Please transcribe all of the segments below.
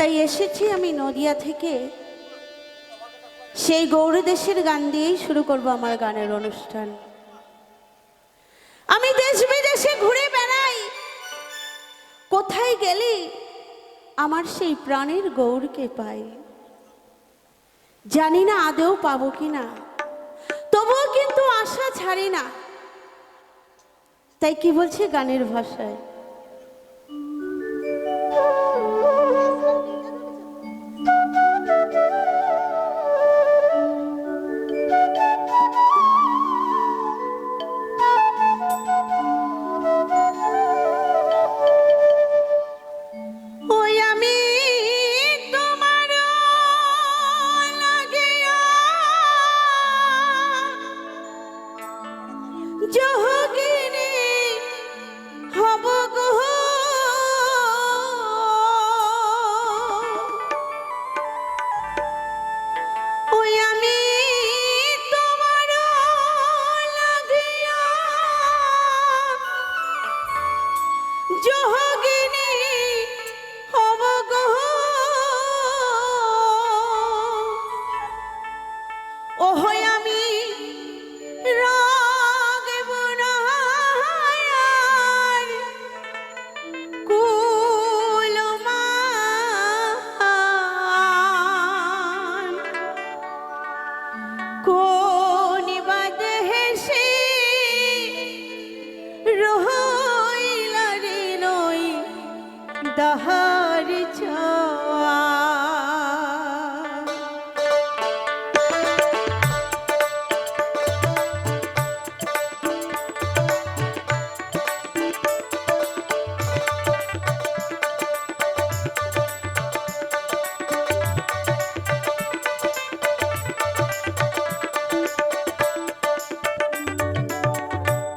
তাই এসেছি আমি নদিয়া থেকে। সেই গৌরদেশের গান দিয়েই শুরু করব আমার গানের অনুষ্ঠান। আমি দেশ বিদেশে ঘুরে বেড়াই, কোথায় গেলে আমার সেই প্রাণের গৌরকে পাই। জানি না আদৌ পাবো কিনা, তবুও কিন্তু আশা ছাড়ি না। তাই কি বলছে গানের ভাষায়, ওই আমি তোমার লাগিয়া যোগিনী হব গো, ওই আমি তোমার লাগিয়া যোগিনী হব গো, ওহ আমি রাগব না আর কুলমান, কোন বাদে হেসে রহইলা রে নই দাহার ছোঁয়া।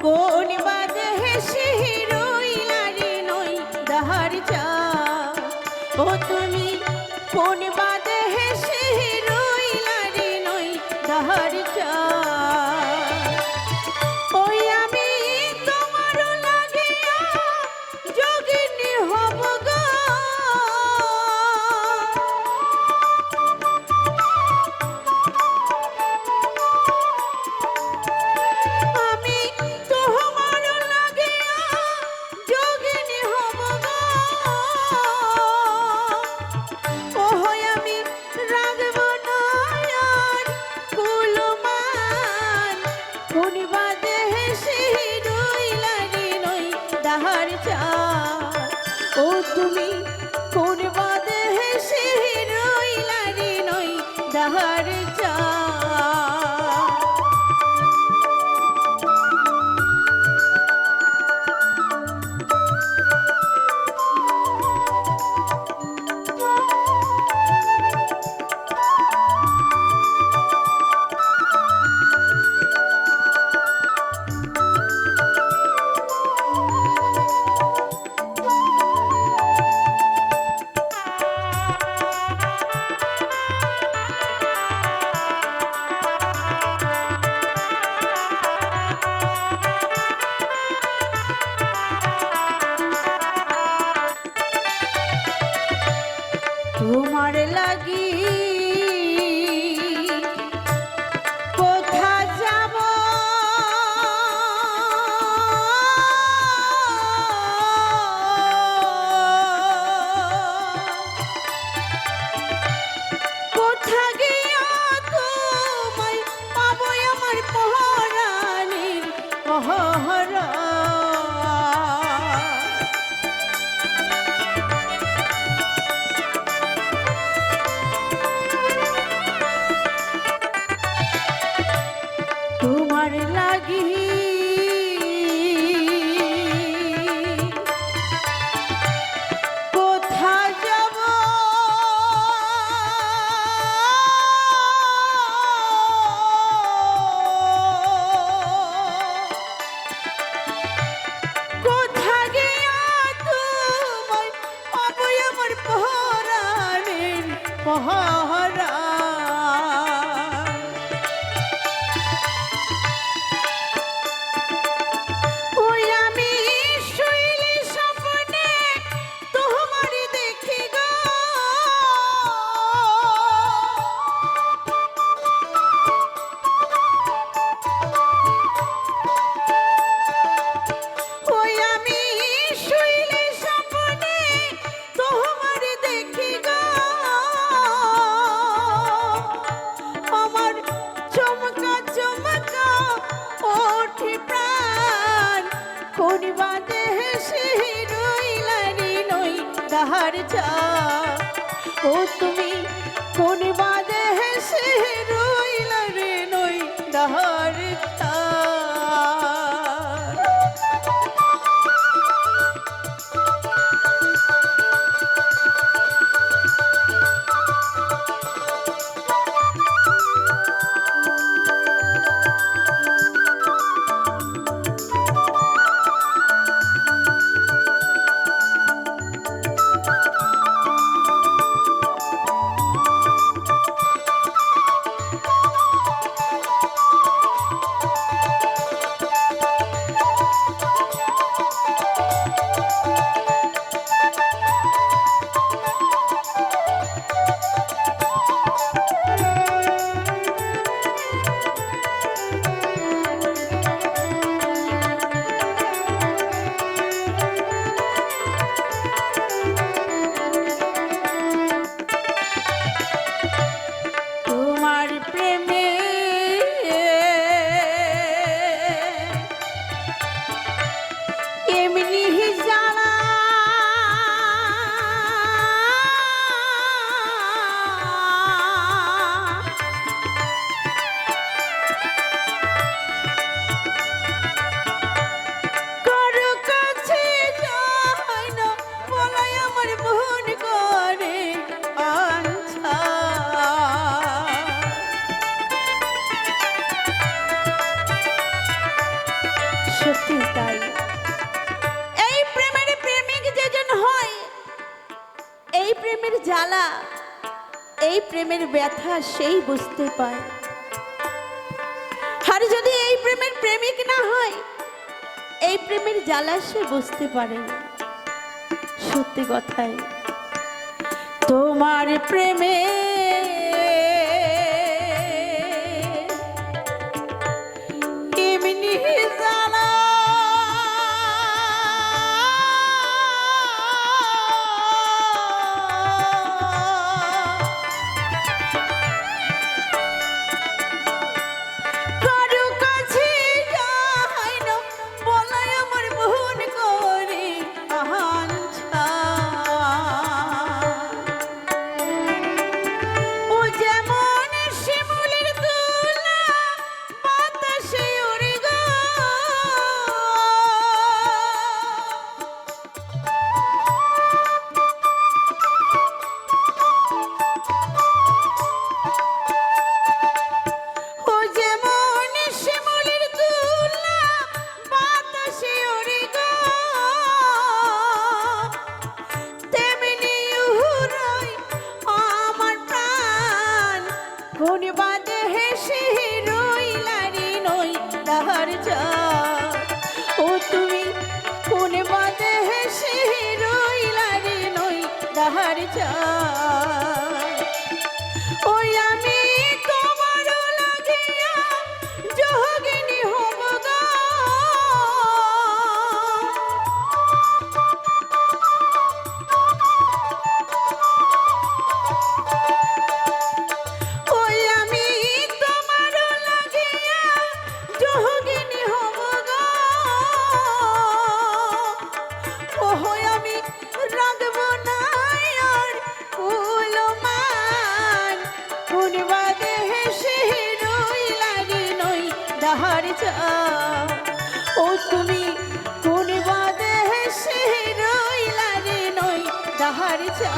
কোন বাদে হেসে রইলা রে নই দাহার চা, ও তুমি কোন বাদে হেসে রইলা রে নই দাহার চা, ওই আমি তোমার লাগিয়া যোগিনী হব গো, আমি তোমার লাগিয়া যোগিনী হব গো, ওহ আমি রাগব না আর কুলমান, কোন বাদে হেসে রইলা রে নই দাহার চা, ও তুমি কোন বাদে হেসে রইলা রে নই দাহার চা। তোমার লাগি কোথা যাব, কোথা গিয়া তোমায় পাবো আমার পহরানির পহরা। তোমার লাগি কোথা যাব, কোথা গিয়া তোমায় পাবো আমার পহরানির পহরা। ওই আমি শুইলি স্বপ্নে তোমার দেখি গো, দাহার চা ও তুমি কোন বাদে হেসে রইলা রে নই দাহার চা সত্যি তাই এই প্রেমের প্রেমিক যেজন হয় এই প্রেমের জ্বালা এই প্রেমের ব্যথা সেই বুঝতে পায় আর যদি এই প্রেমের প্রেমিক না হয় এই প্রেমের জ্বালা সে বুঝতে পারে না সত্যি কথাই তোমার প্রেমে এমনি জ্বালা ওই আমি তোমার লাগিয়া যোগিনী হব গো ওই আমি তোমার লাগিয়া যোগিনী হব গো ওহ আমি রাগব না দাহার চা ও তুমি কোন বাদে হেসে রইলা রে নই দাহার চা